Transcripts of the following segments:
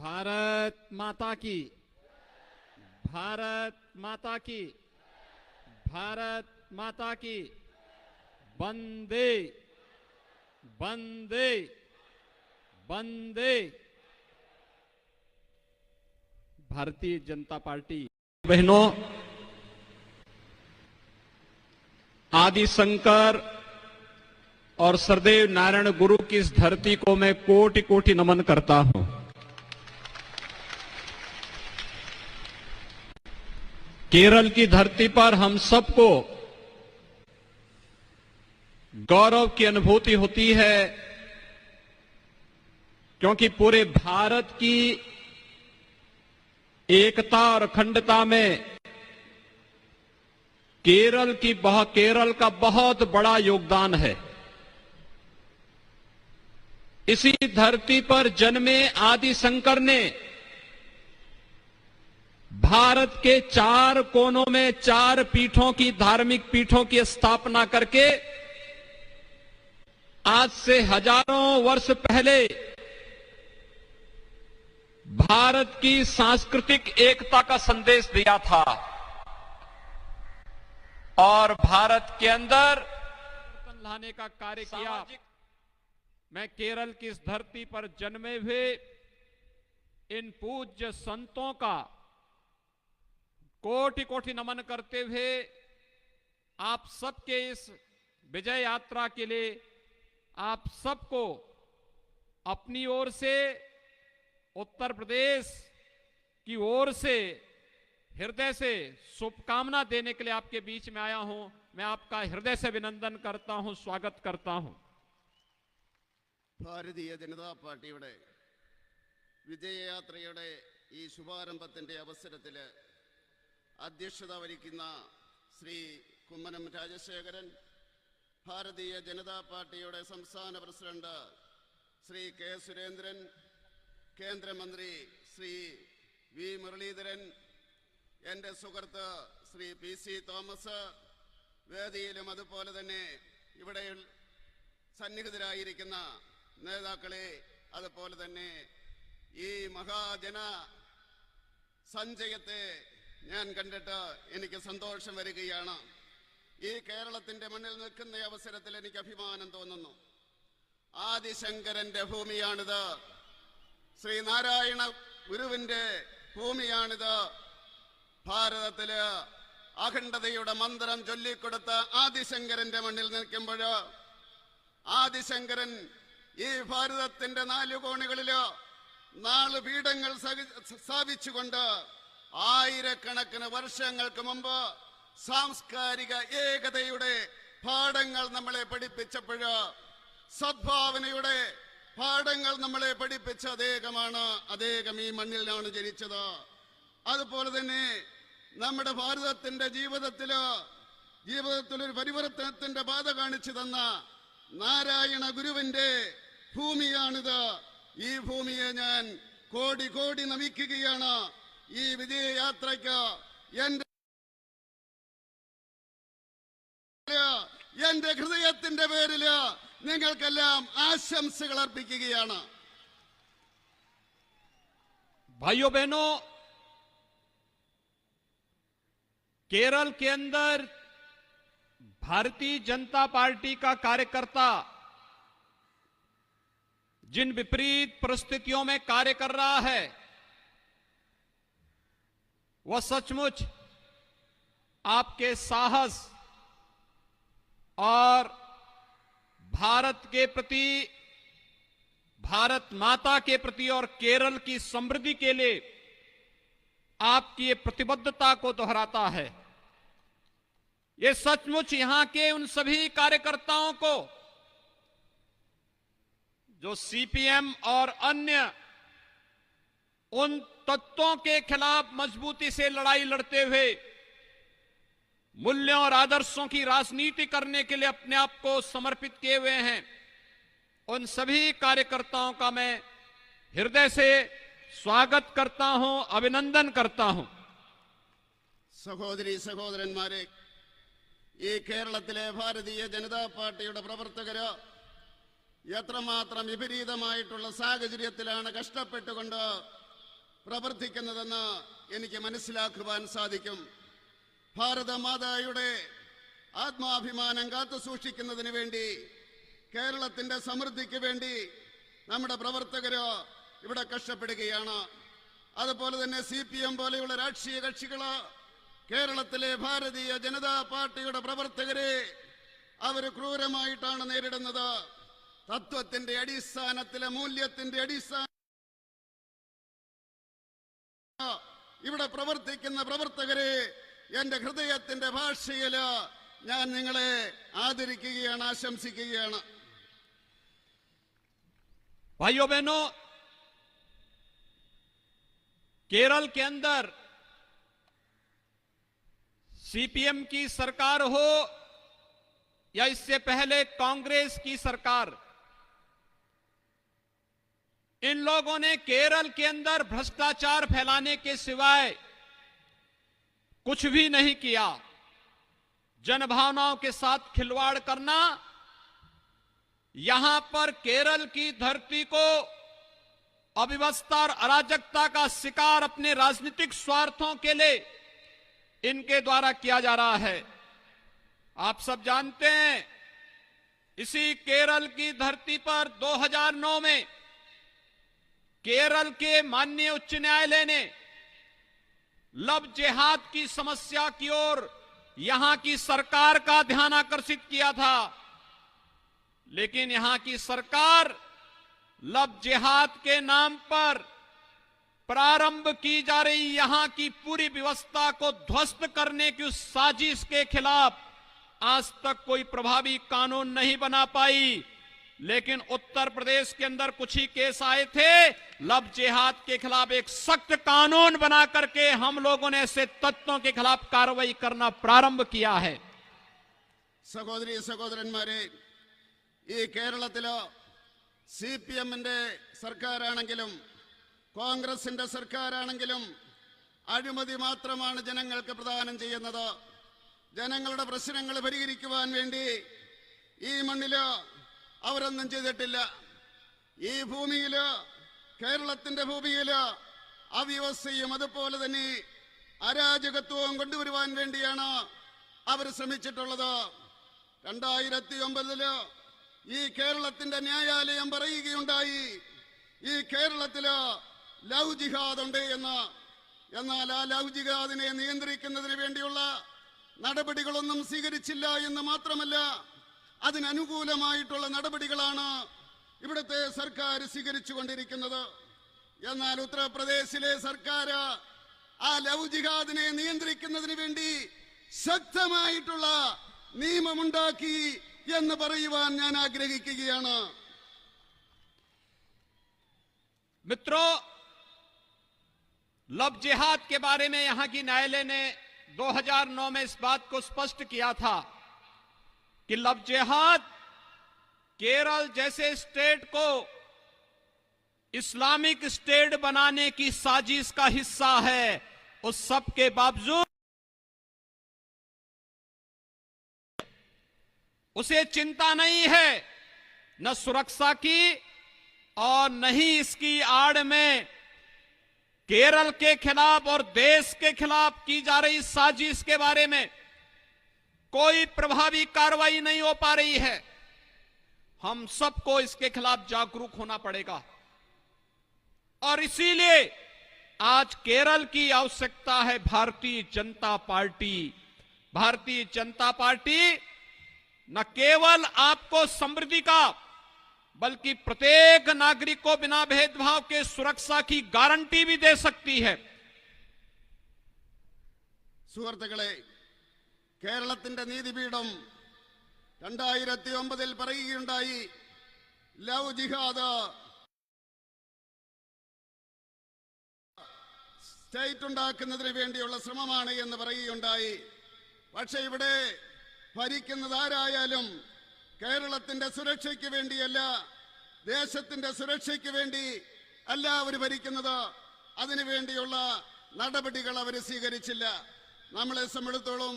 भारत माता की, भारत माता की, भारत माता की, वंदे वंदे वंदे। भारतीय जनता पार्टी बहनों, आदि शंकर और सरदेव नारायण गुरु की इस धरती को मैं कोटि कोटि नमन करता हूं। केरल की धरती पर हम सबको गौरव की अनुभूति होती है, क्योंकि पूरे भारत की एकता और अखंडता में केरल का बहुत बड़ा योगदान है। इसी धरती पर जन्मे आदि शंकर ने भारत के 4 कोनों में 4 पीठों की, धार्मिक पीठों की स्थापना करके आज से हजारों वर्ष पहले भारत की सांस्कृतिक एकता का संदेश दिया था और भारत के अंदर परिवर्तन लाने का कार्य किया। मैं केरल की इस धरती पर जन्मे हुए इन पूज्य संतों का कोटि कोटि नमन करते हुए आप सबके इस विजय यात्रा के लिए आप सबको अपनी ओर से, उत्तर प्रदेश की ओर से हृदय से शुभकामना देने के लिए आपके बीच में आया हूं। मैं आपका हृदय से अभिनंदन करता हूं, स्वागत करता हूं। ഭാരതീയ ജനതാ പാർട്ടിയുടെ വിജയയാത്രയുടെ ഈ ശുഭാരംഭത്തിന്റെ അവസരത്തിൽ അധ്യക്ഷത വഹിക്കുന്ന ശ്രീ കുമ്മനം രാജശേഖരൻ, ഭാരതീയ ജനതാ പാർട്ടിയുടെ സംസ്ഥാന പ്രസിഡന്റ് ശ്രീ കെ സുരേന്ദ്രൻ, കേന്ദ്രമന്ത്രി ശ്രീ വി മുരളീധരൻ, എൻ്റെ സുഹൃത്ത് ശ്രീ പി സി തോമസ്, വേദിയിലും അതുപോലെ തന്നെ ഇവിടെ സന്നിഹിതരായിരിക്കുന്ന നേതാക്കളെ, അതുപോലെ തന്നെ ഈ മഹാജന സഞ്ചയത്തെ ഞാൻ കണ്ടിട്ട് എനിക്ക് സന്തോഷം വരികയാണ്. ഈ കേരളത്തിന്റെ മണ്ണിൽ നിൽക്കുന്ന അവസരത്തിൽ എനിക്ക് അഭിമാനം തോന്നുന്നു. ആദിശങ്കരന്റെ ഭൂമിയാണിത്, ശ്രീനാരായണ ഗുരുവിന്റെ ഭൂമിയാണിത്. ഭാരതത്തില് അഖണ്ഡതയുടെ മന്ത്രം ചൊല്ലിക്കൊടുത്ത ആദിശങ്കരന്റെ മണ്ണിൽ നിൽക്കുമ്പോൾ ആദിശങ്കരൻ ഈ ഭാരതത്തിന്റെ 4 കോണുകളില് 4 പീഠങ്ങൾ സ്ഥാപിച്ചുകൊണ്ട് ആയിരക്കണക്കിന് വർഷങ്ങൾക്ക് മുമ്പ് സാംസ്കാരിക ഏകതയുടെ പാഠങ്ങൾ നമ്മളെ പഠിപ്പിച്ചപ്പോൾ, സദ്ഭാവനയുടെ പാഠങ്ങൾ നമ്മളെ പഠിപ്പിച്ച അദ്ദേഹമാണ്. അദ്ദേഹം ഈ മണ്ണിലാണ് ജനിച്ചത്. അതുപോലെ തന്നെ നമ്മുടെ ഭാരതത്തിന്റെ ജീവിതത്തിലൊരു പരിവർത്തനത്തിന്റെ പാത കാണിച്ചു തന്ന നാരായണ ഗുരുവിന്റെ ഭൂമിയാണിത്. ഈ ഭൂമിയെ ഞാൻ കോടി കോടി നമിക്കുകയാണ്. ഈ വിജയയാത്രയ്ക്ക് എന്റെ ഹൃദയത്തിന്റെ പേരില് നിങ്ങൾക്കെല്ലാം ആശംസകൾ അർപ്പിക്കുകയാണ്. भाइयों बहनों, केरल के अंदर भारतीय जनता पार्टी का कार्यकर्ता जिन विपरीत परिस्थितियों में कार्य कर रहा है, वह सचमुच आपके साहस और भारत के प्रति, भारत माता के प्रति और केरल की समृद्धि के लिए आपकी ये प्रतिबद्धता को दोहराता है। ये सचमुच यहां के उन सभी कार्यकर्ताओं को जो सीपीएम और अन्य उन तत्वों के खिलाफ मजबूती से लड़ाई लड़ते हुए मूल्यों और आदर्शों की राजनीति करने के लिए अपने आप को समर्पित किए हुए हैं, उन सभी कार्यकर्ताओं का मैं हृदय से स्वागत करता हूं, अभिनंदन करता हूं। സഹോദരി സഹോദരന്മാരെ, ഈ കേരളത്തിലെ ഭാരതീയ ജനതാ പാർട്ടിയുടെ പ്രവർത്തകര് എത്രമാത്രം വിപരീതമായിട്ടുള്ള സാഹചര്യത്തിലാണ് കഷ്ടപ്പെട്ടുകൊണ്ട് പ്രവർത്തിക്കുന്നതെന്ന് എനിക്ക് മനസ്സിലാക്കുവാൻ സാധിക്കും. ഭാരതമാതായുടെ ആത്മാഭിമാനം കാത്തു സൂക്ഷിക്കുന്നതിന് വേണ്ടി, കേരളത്തിന്റെ സമൃദ്ധിക്ക് വേണ്ടി നമ്മുടെ പ്രവർത്തകര് ഇവിടെ കഷ്ടപ്പെടുകയാണ്. അതുപോലെ തന്നെ CPM പോലെയുള്ള രാഷ്ട്രീയ കക്ഷികള് കേരളത്തിലെ ഭാരതീയ ജനതാ പാർട്ടിയുടെ പ്രവർത്തകരെ അവര് ക്രൂരമായിട്ടാണ് നേരിടുന്നത്. തത്വത്തിന്റെ അടിസ്ഥാനത്തിലെ, മൂല്യത്തിന്റെ അടിസ്ഥാന ഇവിടെ പ്രവർത്തിക്കുന്ന പ്രവർത്തകരെ എന്റെ ഹൃദയത്തിന്റെ ഭാഷയില് ഞാൻ നിങ്ങളെ ആദരിക്കുകയാണ്, ആശംസിക്കുകയാണ്. भाइयों बहनों, केरल के अंदर CPM की सरकार हो या इससे पहले कांग्रेस की सरकार, इन लोगों ने केरल के अंदर भ्रष्टाचार फैलाने के सिवाय कुछ भी नहीं किया। जनभावनाओं के साथ खिलवाड़ करना, यहां पर केरल की धरती को अव्यवस्था और अराजकता का शिकार अपने राजनीतिक स्वार्थों के लिए इनके द्वारा किया जा रहा है। आप सब जानते हैं, इसी केरल की धरती पर 2009 में केरल के माननीय उच्च न्यायालय ने लव जिहाद की समस्या की ओर यहां की सरकार का ध्यान आकर्षित किया था। लेकिन यहां की सरकार लव जिहाद के नाम पर प्रारंभ की जा रही यहां की पूरी व्यवस्था को ध्वस्त करने की उस साजिश के खिलाफ आज तक कोई प्रभावी कानून नहीं बना पाई। लेकिन उत्तर प्रदेश के अंदर कुछ ही केस आए थे, लव जिहाद के खिलाफ एक सख्त कानून बना करके हम लोगों ने ऐसे तत्वों के खिलाफ कार्रवाई करना प्रारंभ किया है। സഹോദരി സഹോദരന്മാരെ, ഈ കേരളത്തില് CPMന്റെ സർക്കാരാണെങ്കിലും കോൺഗ്രസിന്റെ സർക്കാരാണെങ്കിലും അഴിമതി മാത്രമാണ് ജനങ്ങൾക്ക് പ്രദാനം ചെയ്യുന്നത്. ജനങ്ങളുടെ പ്രശ്നങ്ങൾ പരിഹരിക്കുവാൻ വേണ്ടി ഈ മണ്ണില് അവരൊന്നും ചെയ്തിട്ടില്ല. ഈ ഭൂമിയില്, കേരളത്തിന്റെ ഭൂമിയില് അവ്യവസ്ഥയും അതുപോലെ തന്നെ അരാജകത്വവും കൊണ്ടുവരുവാൻ വേണ്ടിയാണ് അവർ ശ്രമിച്ചിട്ടുള്ളത്. 2009 ഈ കേരളത്തിന്റെ ന്യായാലയം പറയുകയുണ്ടായി, ഈ കേരളത്തില് ലവ് ജിഹാദ് ഉണ്ട് എന്ന്. എന്നാൽ ആ ലവ് ജിഹാദിനെ നിയന്ത്രിക്കുന്നതിന് വേണ്ടിയുള്ള നടപടികളൊന്നും സ്വീകരിച്ചില്ല എന്ന് മാത്രമല്ല, അതിനനുകൂലമായിട്ടുള്ള നടപടികളാണ് ഇവിടുത്തെ സർക്കാർ സ്വീകരിച്ചുകൊണ്ടിരിക്കുന്നത്. എന്നാൽ ഉത്തർപ്രദേശിലെ സർക്കാർ ആ ലവ് ജിഹാദിനെ നിയന്ത്രിക്കുന്നതിന് വേണ്ടി ശക്തമായിട്ടുള്ള നിയമമുണ്ടാക്കി എന്ന് പറയുവാൻ ഞാൻ ആഗ്രഹിക്കുകയാണ്. मित्रों, लव जिहाद के बारे में यहां की न्यायालय ने 2009 में इस बात को स्पष्ट किया था कि लव जिहाद केरल जैसे स्टेट को इस्लामिक स्टेट बनाने की साजिश का हिस्सा है। उस सब के बावजूद उसे चिंता नहीं है, न सुरक्षा की और न ही इसकी आड़ में केरल के खिलाफ और देश के खिलाफ की जा रही साजिश के बारे में कोई प्रभावी कार्रवाई नहीं हो पा रही है। हम सबको इसके खिलाफ जागरूक होना पड़ेगा और इसीलिए आज केरल की आवश्यकता है भारतीय जनता पार्टी। भारतीय जनता पार्टी न केवल आपको समृद्धि का बल्कि प्रत्येक नागरिक को बिना भेदभाव के सुरक्षा की गारंटी भी दे सकती है। സുഹൃത്തുക്കളെ, കേരളത്തിന്റെ നീതിപീഠം 2009 പറയുകയുണ്ടായി, ലവ് ജിഹാദ് സ്റ്റേറ്റ് ഉണ്ടാക്കുന്നതിന് വേണ്ടിയുള്ള ശ്രമമാണ് എന്ന് പറയുകയുണ്ടായി. പക്ഷെ ഇവിടെ ഭരിക്കുന്നത് ആരായാലും കേരളത്തിന്റെ സുരക്ഷയ്ക്ക് വേണ്ടിയല്ല, ദേശത്തിന്റെ സുരക്ഷയ്ക്ക് വേണ്ടി അല്ല അവർ ഭരിക്കുന്നത്. അതിനുവേണ്ടിയുള്ള നടപടികൾ അവർ സ്വീകരിച്ചില്ല. നമ്മളെ സംബന്ധിച്ചിടത്തോളം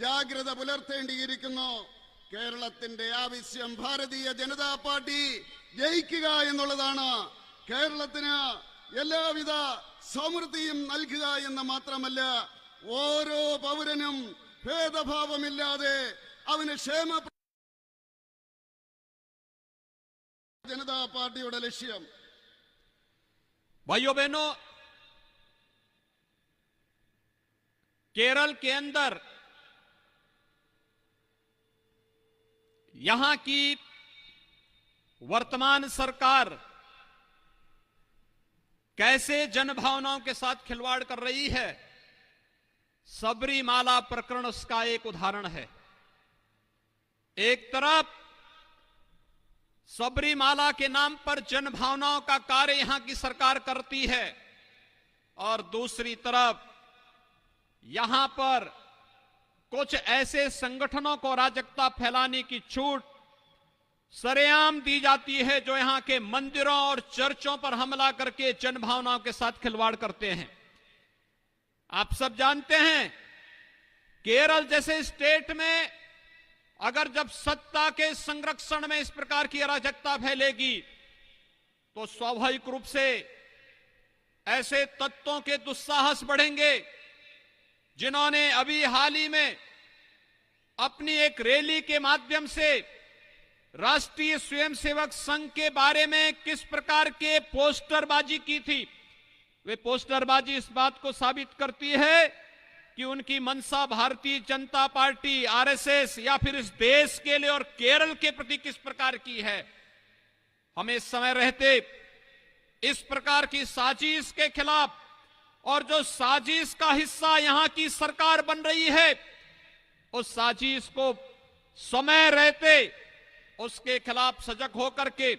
ജാഗ്രത പുലർത്തേണ്ടിയിരിക്കുന്നു. കേരളത്തിന്റെ ആവശ്യം ഭാരതീയ ജനതാ പാർട്ടി ജയിക്കുക എന്നുള്ളതാണ്. കേരളത്തിന് എല്ലാവിധ സമൃദ്ധിയും നൽകുക എന്ന് മാത്രമല്ല, ഓരോ പൗരനും ഭേദഭാവമില്ലാതെ അവന് ക്ഷേമ जनता पार्टी लक्ष्य। भाइयों बहनों, केरल के अंदर यहां की वर्तमान सरकार कैसे जनभावनाओं के साथ खिलवाड़ कर रही है, सबरीमाला प्रकरण उसका एक उदाहरण है। एक तरफ सबरीमाला के नाम पर जनभावनाओं का कार्य यहां की सरकार करती है और दूसरी तरफ यहां पर कुछ ऐसे संगठनों को अराजकता फैलाने की छूट सरेआम दी जाती है जो यहां के मंदिरों और चर्चों पर हमला करके जनभावनाओं के साथ खिलवाड़ करते हैं। आप सब जानते हैं, केरल जैसे स्टेट में अगर जब सत्ता के संरक्षण में इस प्रकार की अराजकता फैलेगी तो स्वाभाविक रूप से ऐसे तत्वों के दुस्साहस बढ़ेंगे जिन्होंने अभी हाल ही में अपनी एक रैली के माध्यम से राष्ट्रीय स्वयंसेवक संघ के बारे में किस प्रकार के पोस्टरबाजी की थी। वे पोस्टरबाजी इस बात को साबित करती है कि उनकी मंशा भारतीय जनता पार्टी, आरएसएस या फिर इस देश के लिए और केरल के प्रति किस प्रकार की है। हमें समय रहते इस प्रकार की साजिश के खिलाफ, और जो साजिश का हिस्सा यहां की सरकार बन रही है, उस साजिश को समय रहते उसके खिलाफ सजग होकर के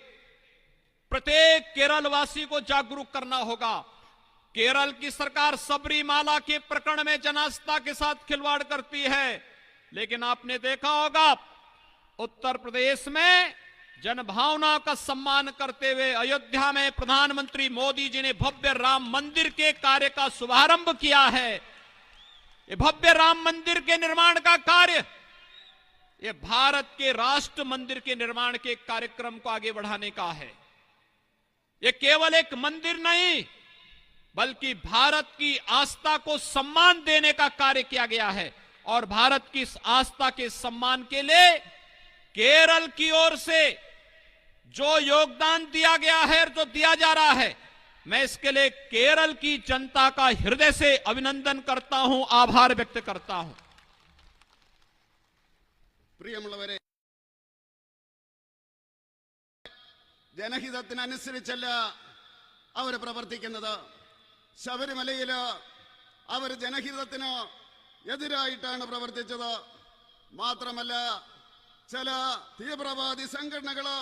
प्रत्येक केरल वासी को जागरूक करना होगा। केरल की सरकार सबरीमाला के प्रकरण में जनास्था के साथ खिलवाड़ करती है, लेकिन आपने देखा होगा उत्तर प्रदेश में जनभावना का सम्मान करते हुए अयोध्या में प्रधानमंत्री मोदी जी ने भव्य राम मंदिर के कार्य का शुभारंभ किया है। ये भव्य राम मंदिर के निर्माण का कार्य, ये भारत के राष्ट्र मंदिर के निर्माण के कार्यक्रम को आगे बढ़ाने का है। ये केवल एक मंदिर नहीं बल्कि भारत की आस्था को सम्मान देने का कार्य किया गया है, और भारत की इस आस्था के सम्मान के लिए केरल की ओर से जो योगदान दिया गया है और जो दिया जा रहा है, मैं इसके लिए केरल की जनता का हृदय से अभिनंदन करता हूं, आभार व्यक्त करता हूं। പ്രിയമുള്ളവരെ, ജനഹിതത്തിനനുസരിച്ചല്ല അവർ പ്രവർത്തിക്കുന്നത്. ശബരിമലയില് അവർ ജനഹിതത്തിന് എതിരായിട്ടാണ് പ്രവർത്തിച്ചത്. മാത്രമല്ല, ചില തീവ്രവാദി സംഘടനകള്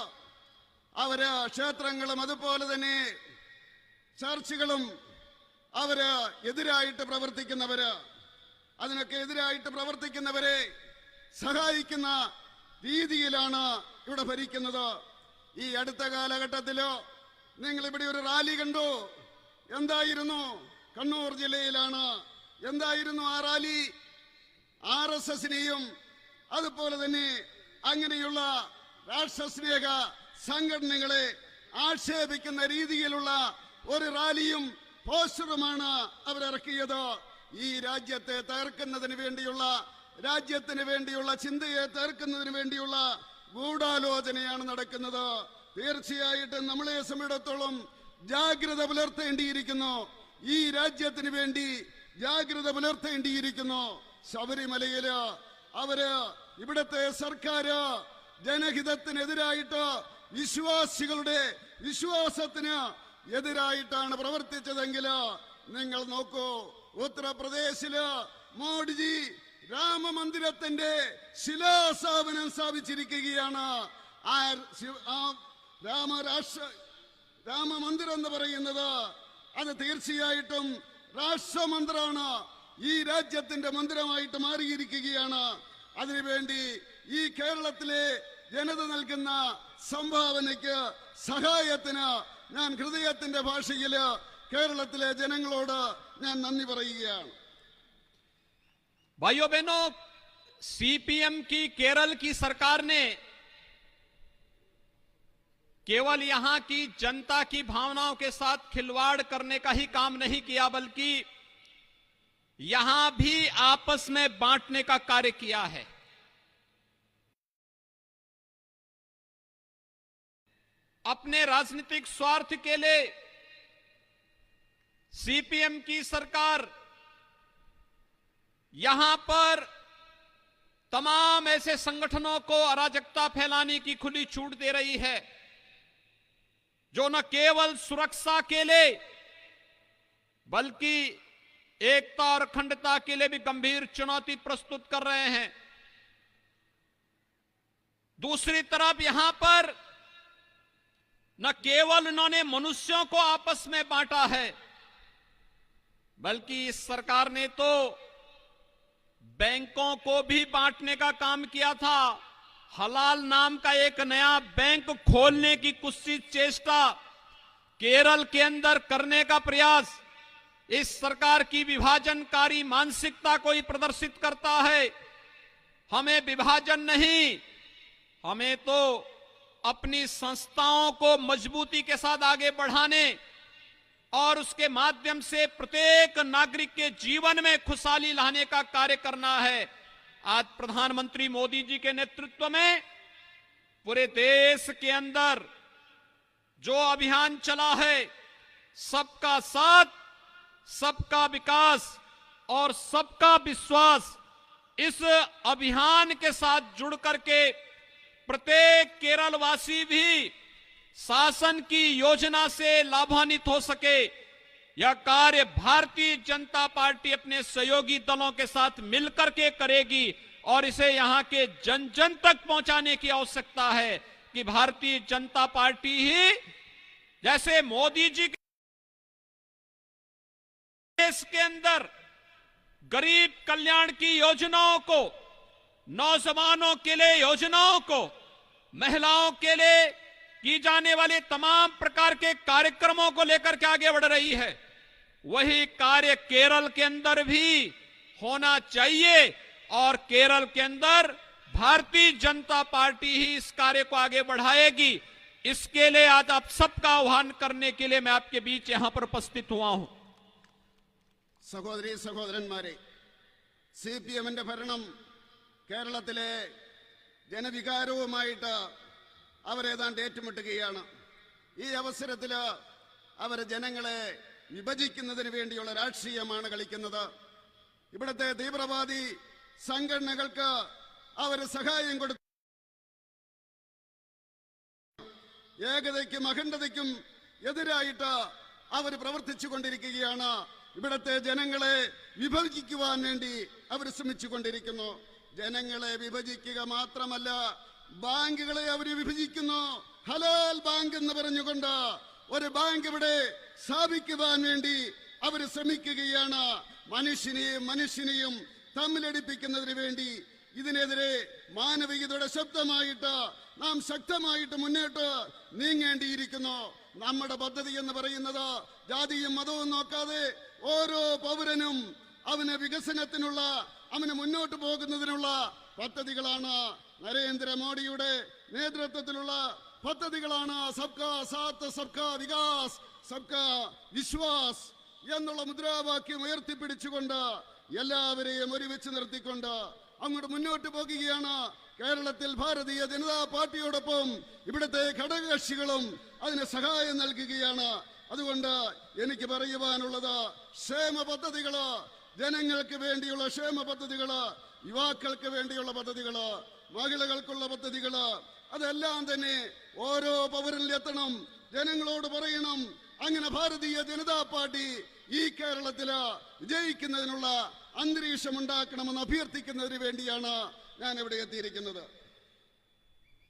അവര് ക്ഷേത്രങ്ങളും അതുപോലെ തന്നെ ചർച്ചുകളും അവര് എതിരായിട്ട് പ്രവർത്തിക്കുന്നവര്, അതിനൊക്കെ എതിരായിട്ട് പ്രവർത്തിക്കുന്നവരെ സഹായിക്കുന്ന രീതിയിലാണ് ഇവിടെ ഭരിക്കുന്നത്. ഈ അടുത്ത കാലഘട്ടത്തിലോ നിങ്ങൾ ഇവിടെ ഒരു റാലി കണ്ടു. എന്തായിരുന്നു? കണ്ണൂർ ജില്ലയിലാണ്. എന്തായിരുന്നു ആ റാലി? ആർഎസ്എസിനെയും അതുപോലെ തന്നെ അങ്ങനെയുള്ള രാഷ്ട്രസ്നേഹ സംഘടനകളെ ആക്ഷേപിക്കുന്ന രീതിയിലുള്ള ഒരു റാലിയും പോസ്റ്ററുമാണ് അവരിറക്കിയത്. ഈ രാജ്യത്തെ തകർക്കുന്നതിന് വേണ്ടിയുള്ള, രാജ്യത്തിന് വേണ്ടിയുള്ള ചിന്തയെ തകർക്കുന്നതിന് വേണ്ടിയുള്ള ഗൂഢാലോചനയാണ് നടക്കുന്നത്. തീർച്ചയായിട്ടും നമ്മളെ സംബന്ധിച്ചിടത്തോളം ജാഗ്രത പുലർത്തേണ്ടിയിരിക്കുന്നു. ഈ രാജ്യത്തിന് വേണ്ടി ജാഗ്രത പുലർത്തേണ്ടിയിരിക്കുന്നു. ശബരിമലയില് അവര്, ഇവിടത്തെ സർക്കാർ ജനഹിതത്തിനെതിരായിട്ട്, വിശ്വാസികളുടെ വിശ്വാസത്തിന് എതിരായിട്ടാണ് പ്രവർത്തിച്ചതെങ്കിൽ നിങ്ങൾ നോക്കൂ, ഉത്തർപ്രദേശില് മോഡിജി രാമമന്ദിരത്തിന്റെ ശിലാസ്ഥാപനം സ്ഥാപിച്ചിരിക്കുകയാണ്. രാമമന്ദിരം എന്ന് പറയുന്നത് അത് തീർച്ചയായിട്ടും രാഷ്ട്രമന്ദിരമാണ്. ഈ രാജ്യത്തിന്റെ മന്ദിരമായിട്ട് മാറിയിരിക്കുകയാണ്. അതിനുവേണ്ടി ഈ കേരളത്തിലെ ജനത നൽകുന്ന സംഭാവനയ്ക്ക്, സഹായത്തിന് ഞാൻ ഹൃദയത്തിന്റെ ഭാഷയിൽ കേരളത്തിലെ ജനങ്ങളോട് ഞാൻ നന്ദി പറയുകയാണ്. भाइयों बहनों, सीपीएम की केरल की सरकार ने केवल यहां की जनता की भावनाओं के साथ खिलवाड़ करने का ही काम नहीं किया, बल्कि यहां भी आपस में बांटने का कार्य किया है। अपने राजनीतिक स्वार्थ के लिए सीपीएम की सरकार यहां पर तमाम ऐसे संगठनों को अराजकता फैलाने की खुली छूट दे रही है, जो न केवल सुरक्षा के लिए बल्कि एकता और अखंडता के लिए भी गंभीर चुनौती प्रस्तुत कर रहे हैं। दूसरी तरफ यहां पर न केवल उन्होंने मनुष्यों को आपस में बांटा है, बल्कि इस सरकार ने तो बैंकों को भी बांटने का काम किया था। हलाल नाम का एक नया बैंक खोलने की कुत्सित चेष्टा केरल के अंदर करने का प्रयास इस सरकार की विभाजनकारी मानसिकता को ही प्रदर्शित करता है। हमें विभाजन नहीं, हमें तो अपनी संस्थाओं को मजबूती के साथ आगे बढ़ाने और उसके माध्यम से प्रत्येक नागरिक के जीवन में खुशहाली लाने का कार्य करना है। आज प्रधानमंत्री मोदी जी के नेतृत्व में पूरे देश के अंदर जो अभियान चला है, सबका साथ, सबका विकास और सबका विश्वास, इस अभियान के साथ जुड़ करके प्रत्येक केरलवासी भी शासन की योजना से लाभान्वित हो सके, यह कार्य भारतीय जनता पार्टी अपने सहयोगी दलों के साथ मिलकर के करेगी और इसे यहां के जन जन तक पहुंचाने की आवश्यकता है कि भारतीय जनता पार्टी ही जैसे मोदी जी के देश के अंदर गरीब कल्याण की योजनाओं को, नौजवानों के लिए योजनाओं को, महिलाओं के लिए की जाने वाले तमाम प्रकार के कार्यक्रमों को लेकर के आगे बढ़ रही है, वही कार्य केरल के अंदर भी होना चाहिए और केरल के अंदर भारतीय जनता पार्टी ही इस कार्य को आगे बढ़ाएगी। इसके लिए आज आप सबका आह्वान करने के लिए मैं आपके बीच यहां पर उपस्थित हुआ हूं। സഹോദരീ സഹോദരന്മാരെ, സിപിഎമ്മിന്റെ ഭരണം കേരളത്തിലെ ജനവികാരവുമായിട്ട് അവരേതാണ്ട് ഏറ്റുമുട്ടുകയാണ്. ഈ അവസരത്തിൽ അവർ ജനങ്ങളെ വിഭജിക്കുന്നതിന് വേണ്ടിയുള്ള രാഷ്ട്രീയമാണ് കളിക്കുന്നത്. ഇവിടുത്തെ തീവ്രവാദി സംഘടനകൾക്ക് അവർ സഹായം കൊടുത്തു ഏകതയ്ക്കും അഖണ്ഡതയ്ക്കും എതിരായിട്ട് അവർ പ്രവർത്തിച്ചു കൊണ്ടിരിക്കുകയാണ്. ഇവിടുത്തെ ജനങ്ങളെ വിഭജിക്കുവാൻ വേണ്ടി അവർ ശ്രമിച്ചുകൊണ്ടിരിക്കുന്നു. ജനങ്ങളെ വിഭജിക്കുക മാത്രമല്ല, ബാങ്കുകളെ അവർ വിഭജിക്കുന്നു. ഹലാൽ ബാങ്ക് എന്ന് പറഞ്ഞുകൊണ്ട് ഒരു ബാങ്ക് ഇവിടെ സ്ഥാപിക്കുവാൻ വേണ്ടി അവർ ശ്രമിക്കുകയാണ്. മനുഷ്യനെയും തമ്മിലടിപ്പിക്കുന്നതിന് വേണ്ടി ഇതിനെതിരെ മാനവികതയുടെ ശബ്ദമായിട്ട് നാം ശക്തമായിട്ട് മുന്നോട്ട് നീങ്ങേണ്ടിയിരിക്കുന്നു. നമ്മുടെ പദ്ധതി എന്ന് പറയുന്നത് ജാതിയും മതവും നോക്കാതെ ഓരോ പൗരനും അവന് വികസനത്തിനുള്ള, അവന് മുന്നോട്ട് പോകുന്നതിനുള്ള പദ്ധതികളാണ്. നരേന്ദ്രമോദിയുടെ നേതൃത്വത്തിലുള്ള പദ്ധതികളാണ് സബ്കാ സാത്ത്, സബ്കാ വികാസ്, സബ്കാ വിശ്വാസ് എന്നുള്ള മുദ്രാവാക്യം ഉയർത്തിപ്പിടിച്ചുകൊണ്ട് എല്ലാവരെയും ഒരുമിച്ച് നിർത്തിക്കൊണ്ട് അങ്ങോട്ട് മുന്നോട്ട് പോകുകയാണ്. കേരളത്തിൽ ഭാരതീയ ജനതാ പാർട്ടിയോടൊപ്പം ഇവിടുത്തെ ഘടകകക്ഷികളും അതിന് സഹായം നൽകുകയാണ്. അതുകൊണ്ട് എനിക്ക് പറയുവാനുള്ളത്, ക്ഷേമ പദ്ധതികള്, ജനങ്ങൾക്ക് വേണ്ടിയുള്ള ക്ഷേമ പദ്ധതികള്, യുവാക്കൾക്ക് വേണ്ടിയുള്ള പദ്ധതികള്, മഹിളകൾക്കുള്ള പദ്ധതികള്, അതെല്ലാം തന്നെ ഓരോ പൗരനിലെത്തണം, ജനങ്ങളോട് പറയണം. അങ്ങനെ ഭാരതീയ ജനതാ പാർട്ടി ഈ കേരളത്തില് വിജയിക്കുന്നതിനുള്ള അന്തരീക്ഷം ഉണ്ടാക്കണമെന്ന് അഭ്യർത്ഥിക്കുന്നതിന് വേണ്ടിയാണ് ഞാൻ ഇവിടെ എത്തിയിരിക്കുന്നത്.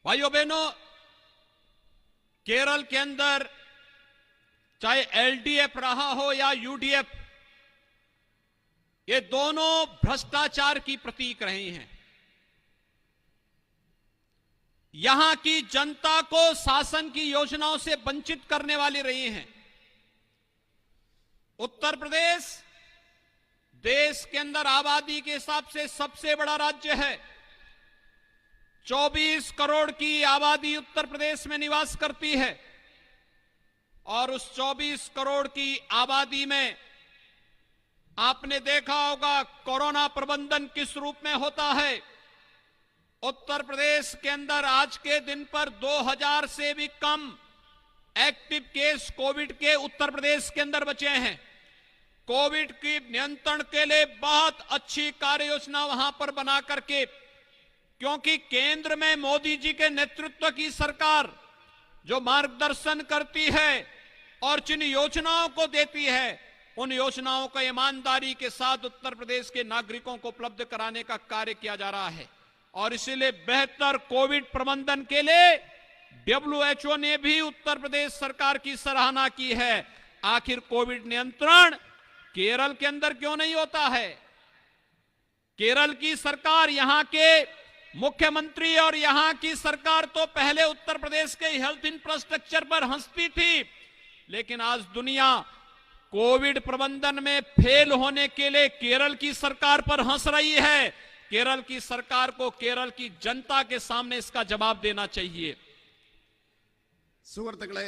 भाइयों बहनों, केरल के अंदर चाहे एलडीएफ रहा हो या यूडीएफ, ये दोनों भ्रष्टाचार की प्रतीक रहे हैं। यहां की जनता को शासन की योजनाओं से वंचित करने वाली रही हैं। उत्तर प्रदेश देश के अंदर आबादी के हिसाब से सबसे बड़ा राज्य है। 24 करोड़ की आबादी उत्तर प्रदेश में निवास करती है और उस 24 करोड़ की आबादी में आपने देखा होगा कोरोना प्रबंधन किस रूप में होता है। उत्तर प्रदेश के अंदर आज के दिन पर 2000 से भी कम एक्टिव केस कोविड के उत्तर प्रदेश के अंदर बचे हैं। कोविड की नियंत्रण के लिए बहुत अच्छी कार्य योजना वहां पर बना करके, क्योंकि केंद्र में मोदी जी के नेतृत्व की सरकार जो मार्गदर्शन करती है और जिन योजनाओं को देती है, उन योजनाओं को ईमानदारी के साथ उत्तर प्रदेश के नागरिकों को उपलब्ध कराने का कार्य किया जा रहा है। और इसीलिए बेहतर कोविड प्रबंधन के लिए WHO ने भी उत्तर प्रदेश सरकार की सराहना की है। आखिर कोविड नियंत्रण केरल के अंदर क्यों नहीं होता है? केरल की सरकार, यहां के मुख्यमंत्री और यहां की सरकार तो पहले उत्तर प्रदेश के हेल्थ इंफ्रास्ट्रक्चर पर हंसती थी, लेकिन आज दुनिया कोविड प्रबंधन में फेल होने के लिए केरल की सरकार पर हंस रही है। केरल की सरकार को केरल की जनता के सामने इसका जवाब देना चाहिए। സുഹൃത്തുക്കളെ,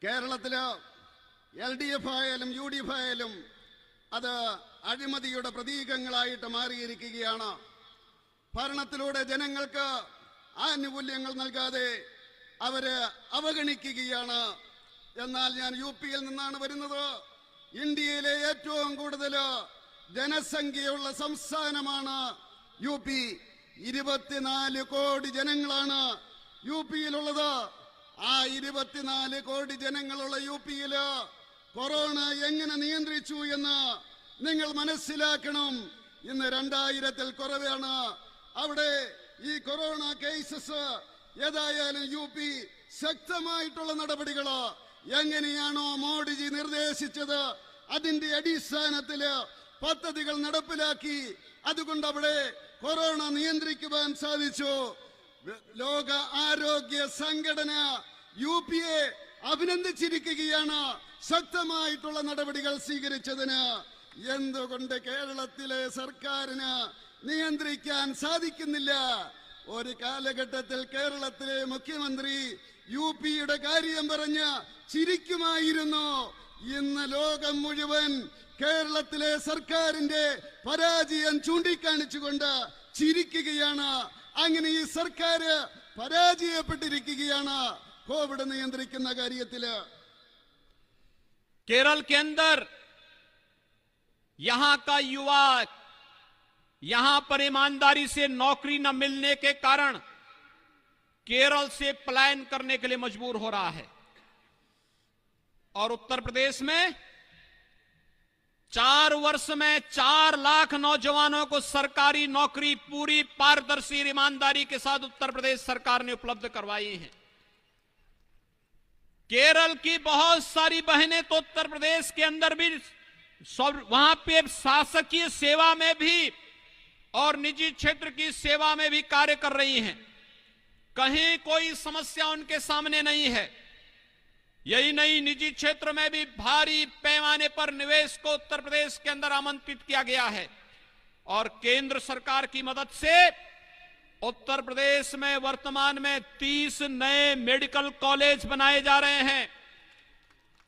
കേരളത്തില് LDF ആയാലും UDF ആയാലും അത് അഴിമതിയുടെ പ്രതീകങ്ങളായിട്ട് മാറിയിരിക്കുകയാണ്. ഭരണത്തിലൂടെ ജനങ്ങൾക്ക് ആനുകൂല്യങ്ങൾ നൽകാതെ അവരെ അവഗണിക്കുകയാണ്. എന്നാൽ ഞാൻ UP-യിൽ നിന്നാണ് വരുന്നത്. ഇന്ത്യയിലെ ഏറ്റവും കൂടുതൽ ജനസംഖ്യയുള്ള സംസ്ഥാനമാണ് UP. 24 കോടി ജനങ്ങളാണ് UP-യിലുള്ളത്. ആ 24 കോടി ജനങ്ങളുള്ള UP-യില് കൊറോണ എങ്ങനെ നിയന്ത്രിച്ചു എന്ന് നിങ്ങൾ മനസ്സിലാക്കണം. ഇന്ന് 2000-ൽ കുറവാണ്. അവിടെ ഈ കൊറോണ കേസസ് ഏതായാലും UP ശക്തമായിട്ടുള്ള നടപടികൾ എങ്ങനെയാണോ മോഡിജി നിർദ്ദേശിച്ചത് അതിന്റെ അടിസ്ഥാനത്തില് പദ്ധതികൾ നടപ്പിലാക്കി. അതുകൊണ്ട് അവിടെ കൊറോണ നിയന്ത്രിക്കുവാൻ സാധിച്ചു. ലോക ആരോഗ്യ സംഘടന UP-യെ അഭിനന്ദിച്ചിരിക്കുകയാണ് ശക്തമായിട്ടുള്ള നടപടികൾ സ്വീകരിച്ചതിന്. എന്തുകൊണ്ട് കേരളത്തിലെ സർക്കാരിന് നിയന്ത്രിക്കാൻ സാധിക്കുന്നില്ല? ഒരു കാലഘട്ടത്തിൽ കേരളത്തിലെ മുഖ്യമന്ത്രി UP-യുടെ കാര്യം പറഞ്ഞ് ചിരിക്കുമായിരുന്നു. ഇന്ന് ലോകം മുഴുവൻ കേരളത്തിലെ സർക്കാരിന്റെ പരാജയം ചൂണ്ടിക്കാണിച്ചുകൊണ്ട് ചിരിക്കുകയാണ്. അങ്ങനെ ഈ സർക്കാർ പരാജയപ്പെട്ടിരിക്കുകയാണ് കോവിഡ് നിയന്ത്രിക്കുന്ന കാര്യത്തില്. केरल के अंदर यहां का युवा यहां पर ईमानदारी से नौकरी न मिलने के कारण केरल से पलायन करने के लिए मजबूर हो रहा है। और उत्तर प्रदेश में 4 वर्ष में 4 लाख नौजवानों को सरकारी नौकरी पूरी पारदर्शी ईमानदारी के साथ उत्तर प्रदेश सरकार ने उपलब्ध करवाई है। केरल की बहुत सारी बहनें तो उत्तर प्रदेश के अंदर भी वहां पे शासकीय सेवा में भी और निजी क्षेत्र की सेवा में भी कार्य कर रही हैं। कहीं कोई समस्या उनके सामने नहीं है। यही नहीं, निजी क्षेत्र में भी भारी पैमाने पर निवेश को उत्तर प्रदेश के अंदर आमंत्रित किया गया है। और केंद्र सरकार की मदद से उत्तर प्रदेश में वर्तमान में 30 नए मेडिकल कॉलेज बनाए जा रहे हैं।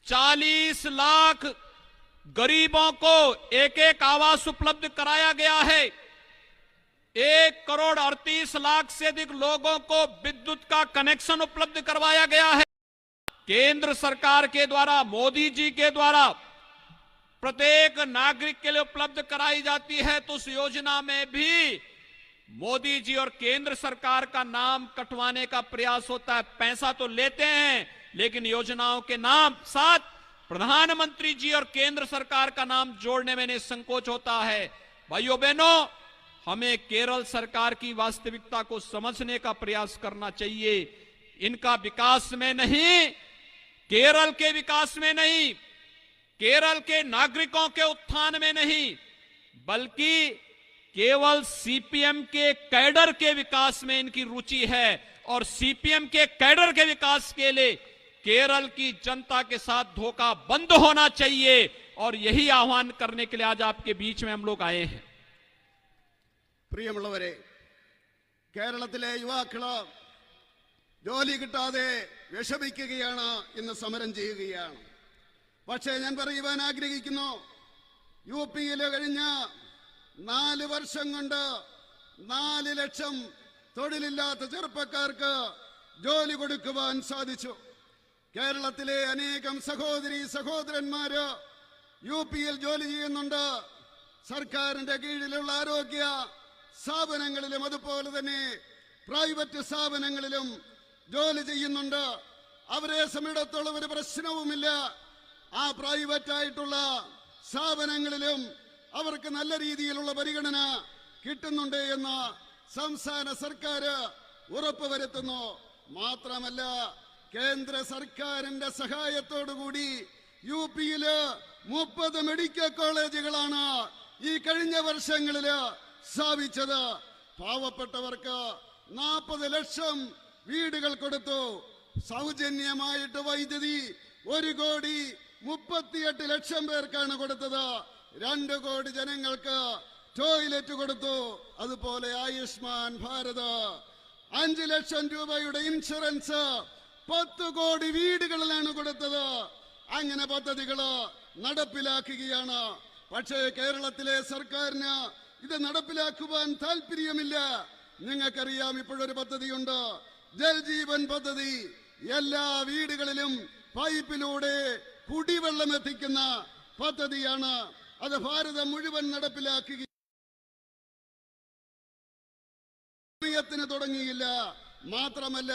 40 लाख गरीबों को एक आवास उपलब्ध कराया गया है। 1 करोड़ 38 लाख से अधिक लोगों को विद्युत का कनेक्शन उपलब्ध करवाया गया है। केंद्र सरकार के द्वारा, मोदी जी के द्वारा प्रत्येक नागरिक के लिए उपलब्ध कराई जाती है। तो उस योजना में भी मोदी जी और केंद्र सरकार का नाम कटवाने का प्रयास होता है। पैसा तो लेते हैं, लेकिन योजनाओं के नाम साथ प्रधानमंत्री जी और केंद्र सरकार का नाम जोड़ने में संकोच होता है। भाइयों बहनों, हमें केरल सरकार की वास्तविकता को समझने का प्रयास करना चाहिए। इनका विकास में नहीं, केरल के विकास में नहीं, केरल के नागरिकों के उत्थान में नहीं, बल्कि केवल CPM के कैडर के विकास में इनकी रुचि है। और CPM के कैडर के विकास के लिए केरल की जनता के साथ धोखा बंद होना चाहिए। और यही आह्वान करने के लिए आज आपके बीच में हम लोग आए हैं। പ്രിയമുള്ളവരെ, കേരളത്തിലെ യുവാക്കള് ജോലി കിട്ടാതെ വിഷമിക്കുകയാണ്, ഇന്ന് സമരം ചെയ്യുകയാണ്. പക്ഷേ ഞാൻ പറയുവാൻ ആഗ്രഹിക്കുന്നു, യു പിയിൽ കഴിഞ്ഞ 4 വർഷം കൊണ്ട് 4 ലക്ഷം തൊഴിലില്ലാത്ത ചെറുപ്പക്കാർക്ക് ജോലി കൊടുക്കുവാൻ സാധിച്ചു. കേരളത്തിലെ അനേകം സഹോദരി സഹോദരന്മാര് യു പിയിൽ ജോലി ചെയ്യുന്നുണ്ട്. സർക്കാരിന്റെ കീഴിലുള്ള ആരോഗ്യ സ്ഥാപനങ്ങളിലും അതുപോലെ തന്നെ പ്രൈവറ്റ് സ്ഥാപനങ്ങളിലും ജോലി ചെയ്യുന്നുണ്ട്. അവരെ സംബന്ധിച്ചിടത്തോളം ഒരു പ്രശ്നവുമില്ല. ആ പ്രൈവറ്റ് ആയിട്ടുള്ള സ്ഥാപനങ്ങളിലും അവർക്ക് നല്ല രീതിയിലുള്ള പരിഗണന കിട്ടുന്നുണ്ട് എന്ന് സംസ്ഥാന സർക്കാർ ഉറപ്പുവരുത്തുന്നു. മാത്രമല്ല, കേന്ദ്ര സർക്കാരിന്റെ സഹായത്തോടുകൂടി യു പിയില് 30 മെഡിക്കൽ കോളേജുകളാണ് ഈ കഴിഞ്ഞ വർഷങ്ങളില് സ്ഥാപിച്ചത്. പാവപ്പെട്ടവർക്ക് 40 ലക്ഷം വീടുകൾ കൊടുത്തു. സൗജന്യമായിട്ട് വൈദ്യുതി 1,38,00,000 പേർക്കാണ് കൊടുത്തത്. 2 കോടി ജനങ്ങൾക്ക് ടോയ്ലറ്റ് കൊടുത്തു. അതുപോലെ ആയുഷ്മാൻ ഭാരത് 5 ലക്ഷം രൂപയുടെ ഇൻഷുറൻസ് 10 കോടി വീടുകളിലാണ് കൊടുത്തത്. അങ്ങനെ പദ്ധതികള് നടപ്പിലാക്കുകയാണ്. പക്ഷേ കേരളത്തിലെ സർക്കാരിന് ഇത് നടപ്പിലാക്കുവാൻ താല്പര്യമില്ല. നിങ്ങൾക്കറിയാം, ഇപ്പോഴൊരു പദ്ധതിയുണ്ട്, ജൽജീവൻ പദ്ധതി. എല്ലാ വീടുകളിലും പൈപ്പിലൂടെ കുടിവെള്ളം എത്തിക്കുന്ന പദ്ധതിയാണ്. അത് ഭാരതം മുഴുവൻ നടപ്പിലാക്കുക സമയത്തിന് തുടങ്ങിയില്ല. മാത്രമല്ല,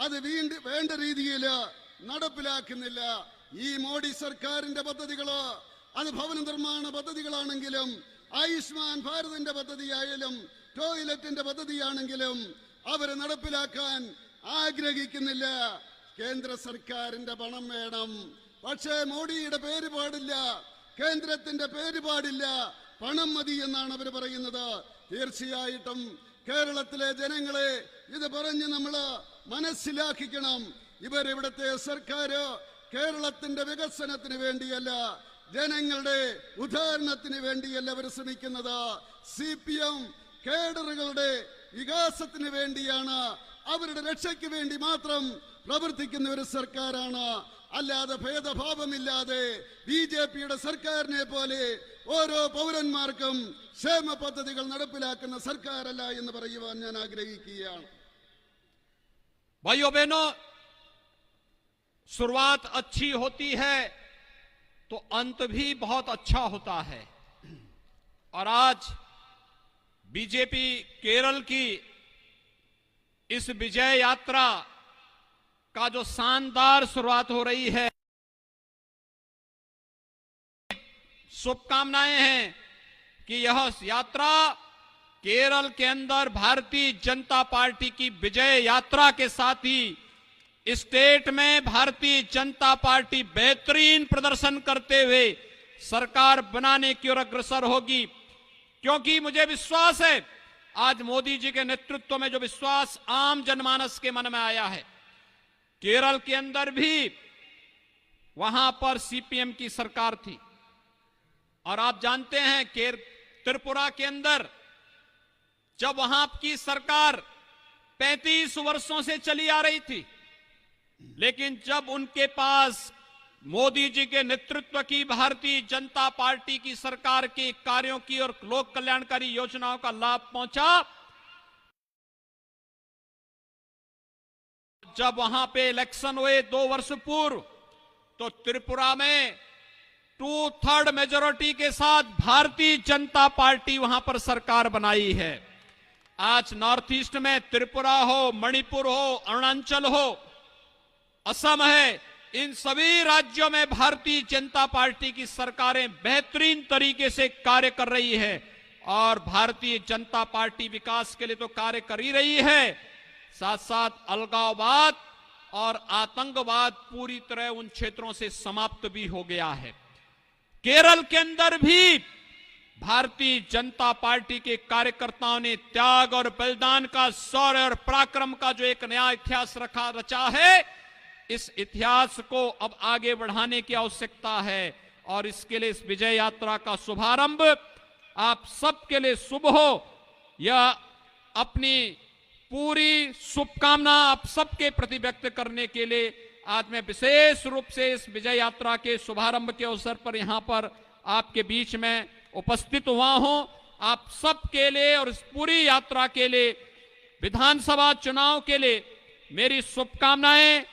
അത് വേണ്ട രീതിയിൽ നടപ്പിലാക്കുന്നില്ല. ഈ മോഡി സർക്കാരിന്റെ പദ്ധതികള് അത് ഭവന നിർമ്മാണ പദ്ധതികളാണെങ്കിലും ആയുഷ്മാൻ ഭാരതിന്റെ പദ്ധതിയായാലും ടോയ്ലറ്റിന്റെ പദ്ധതിയാണെങ്കിലും അവര് നടപ്പിലാക്കാൻ ആഗ്രഹിക്കുന്നില്ല. കേന്ദ്ര സർക്കാരിന്റെ പണം വേണം. പക്ഷേ മോഡിയുടെ പേര് പാടില്ല, കേന്ദ്രത്തിന്റെ പേര് പാടില്ല, പണം മതി എന്നാണ് അവർ പറയുന്നത്. തീർച്ചയായിട്ടും കേരളത്തിലെ ജനങ്ങളെ ഇത് പറഞ്ഞ് നമ്മൾ മനസ്സിലാക്കിക്കണം. ഇവിടുത്തെ സർക്കാർ കേരളത്തിന്റെ വികസനത്തിന് വേണ്ടിയല്ല, ജനങ്ങളുടെ ഉദാഹരണത്തിന് വേണ്ടിയല്ല അവർ ശ്രമിക്കുന്നത്. CPM കേഡറുകളുടെ വികാസത്തിന് വേണ്ടിയാണ്, അവരുടെ രക്ഷയ്ക്ക് വേണ്ടി മാത്രം പ്രവർത്തിക്കുന്ന ഒരു സർക്കാരാണ്. അല്ലാതെ ഭേദഭാവമില്ലാതെ BJPയുടെ സർക്കാരിനെ പോലെ ഓരോ പൗരന്മാർക്കും ക്ഷേമ പദ്ധതികൾ നടപ്പിലാക്കുന്ന സർക്കാരല്ല എന്ന് പറയുവാൻ ഞാൻ ആഗ്രഹിക്കുകയാണ്. भाइयों बहनों, शुरुआत अच्छी होती है तो अंत भी बहुत अच्छा होता है. और आज बीजेपी केरल की इस विजय यात्रा का जो शानदार शुरुआत हो रही है, शुभकामनाएं हैं कि यह यात्रा केरल के अंदर भारतीय जनता पार्टी की विजय यात्रा के साथ ही स्टेट में भारतीय जनता पार्टी बेहतरीन प्रदर्शन करते हुए सरकार बनाने की ओर अग्रसर होगी. क्योंकि मुझे विश्वास है, आज मोदी जी के नेतृत्व में जो विश्वास आम जनमानस के मन में आया है, केरल के अंदर भी वहां पर CPM की सरकार थी. और आप जानते हैं कि त्रिपुरा के अंदर जब वहां की सरकार 35 वर्षों से चली आ रही थी, लेकिन जब उनके पास मोदी जी के नेतृत्व की भारतीय जनता पार्टी की सरकार के कार्यों की और लोक कल्याणकारी योजनाओं का लाभ पहुंचा, जब वहां पे इलेक्शन हुए 2 वर्ष पूर्व, तो त्रिपुरा में 2/3 मेजोरिटी के साथ भारतीय जनता पार्टी वहां पर सरकार बनाई है. आज नॉर्थ ईस्ट में त्रिपुरा हो, मणिपुर हो, अरुणाचल हो, असम है, इन सभी राज्यों में भारतीय जनता पार्टी की सरकारें बेहतरीन तरीके से कार्य कर रही है. और भारतीय जनता पार्टी विकास के लिए तो कार्य कर ही रही है, साथ साथ अलगाववाद और आतंकवाद पूरी तरह उन क्षेत्रों से समाप्त भी हो गया है. केरल के अंदर भी भारतीय जनता पार्टी के कार्यकर्ताओं ने त्याग और बलिदान का, शौर्य और पराक्रम का जो एक नया इतिहास रचा है, इस इतिहास को अब आगे बढ़ाने की आवश्यकता है. और इसके लिए इस विजय यात्रा का शुभारंभ आप सबके लिए शुभ हो. यह अपनी पूरी शुभकामना आप सबके प्रति व्यक्त करने के लिए आज मैं विशेष रूप से इस विजय यात्रा के शुभारंभ के अवसर पर यहां पर आपके बीच में उपस्थित हुआ हूं। आप सबके लिए और इस पूरी यात्रा के लिए, विधानसभा चुनाव के लिए मेरी शुभकामनाएं,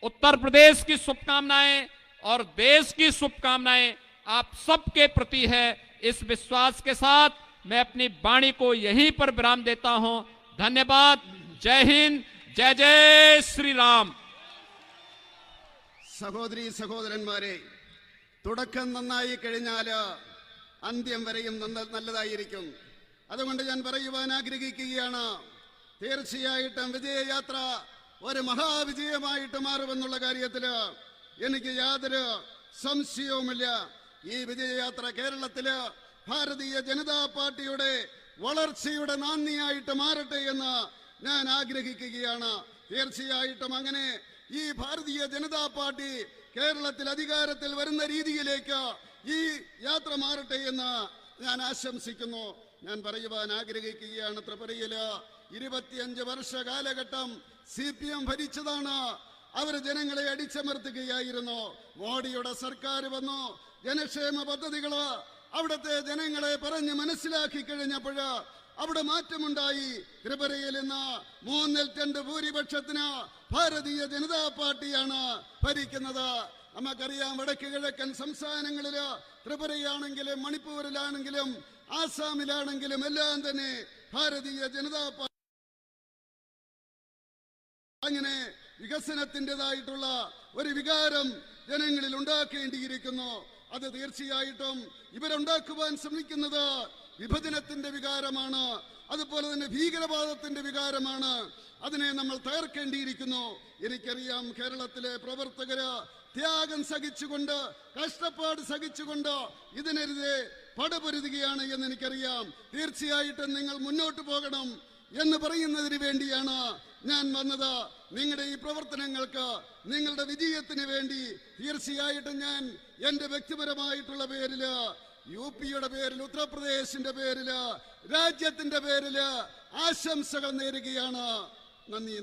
उत्तर प्रदेश की शुभकामनाएं और देश की शुभकामनाएं आप सबके प्रति है। इस विश्वास के साथ मैं अपनी वाणी को यहीं पर विराम देता हूं। धन्यवाद। जय हिंद, जय जय श्री राम। സഹോദരീ സഹോദരന്മാരെ, തുടക്കം നന്നായി കഴിഞ്ഞാൽ അന്ത്യം വരെയും നല്ലതായിരിക്കും. അതുകൊണ്ട് ഞാൻ പറയുവാൻ ആഗ്രഹിക്കുകയാണ്, തീർച്ചയായിട്ടും വിജയയാത്ര ഒരു മഹാവിജയമായിട്ട് മാറുമെന്നുള്ള കാര്യത്തിൽ എനിക്ക് യാതൊരു സംശയവുമില്ല. ഈ വിജയയാത്ര കേരളത്തില് ഭാരതീയ ജനതാ പാർട്ടിയുടെ വളർച്ചയുടെ നാന്ദിയായിട്ട് മാറട്ടെ എന്ന് ഞാൻ ആഗ്രഹിക്കുകയാണ്. തീർച്ചയായിട്ടും അങ്ങനെ ഈ ഭാരതീയ ജനതാ പാർട്ടി കേരളത്തിൽ അധികാരത്തിൽ വരുന്ന രീതിയിലേക്ക് ഈ യാത്ര മാറട്ടെ എന്ന് ഞാൻ ആശംസിക്കുന്നു. ഞാൻ പറയുവാൻ ആഗ്രഹിക്കുകയാണ്, ത്രിപുരയില് 25 വർഷ കാലഘട്ടം CPM ഭരിച്ചതാണ്. അവർ ജനങ്ങളെ അടിച്ചമർത്തുകയായിരുന്നു. മോഡിയുടെ സർക്കാർ വന്നു, ജനക്ഷേമ പദ്ധതികള് അവിടുത്തെ ജനങ്ങളെ പറഞ്ഞ് മനസ്സിലാക്കി കഴിഞ്ഞപ്പോൾ അവിടെ മാറ്റമുണ്ടായി. ത്രിപുരയിൽ ഇന്ന് 3-2 ഭൂരിപക്ഷത്തിന് ഭാരതീയ ജനതാ പാർട്ടിയാണ് ഭരിക്കുന്നത്. നമുക്കറിയാം, വടക്ക് കിഴക്കൻ സംസ്ഥാനങ്ങളില് ത്രിപുരയാണെങ്കിലും മണിപ്പൂരിലാണെങ്കിലും ആസാമിലാണെങ്കിലും എല്ലാം തന്നെ ഭാരതീയ ജനതാ പാർട്ടി അങ്ങനെ വികസനത്തിൻ്റെതായിട്ടുള്ള ഒരു വികാരം ജനങ്ങളിൽ ഉണ്ടാക്കേണ്ടിയിരിക്കുന്നു. അത് തീർച്ചയായിട്ടും ഇവരുണ്ടാക്കുവാൻ ശ്രമിക്കുന്നത് വിഭജനത്തിന്റെ വികാരമാണ്, അതുപോലെ തന്നെ ഭീകരവാദത്തിന്റെ വികാരമാണ്. അതിനെ നമ്മൾ തകർക്കേണ്ടിയിരിക്കുന്നു. എനിക്കറിയാം, കേരളത്തിലെ പ്രവർത്തകര് ത്യാഗം സഹിച്ചുകൊണ്ട്, കഷ്ടപ്പാട് സഹിച്ചുകൊണ്ട് ഇതിനെതിരെ പടപൊരുതുകയാണ് എന്ന് എനിക്കറിയാം. തീർച്ചയായിട്ടും നിങ്ങൾ മുന്നോട്ട് പോകണം എന്ന് പറയുന്നതിന് വേണ്ടിയാണ് ഞാൻ വന്നത്. നിങ്ങളുടെ ഈ പ്രവർത്തനങ്ങൾക്ക്, നിങ്ങളുടെ വിജയത്തിന് വേണ്ടി തീർച്ചയായിട്ടും ഞാൻ എന്റെ വ്യക്തിപരമായിട്ടുള്ള പേരില്, UPയുടെ പേരിൽ, ഉത്തർപ്രദേശിന്റെ പേരില്, രാജ്യത്തിന്റെ പേരില് ആശംസകൾ നേരുകയാണ്. നന്ദി.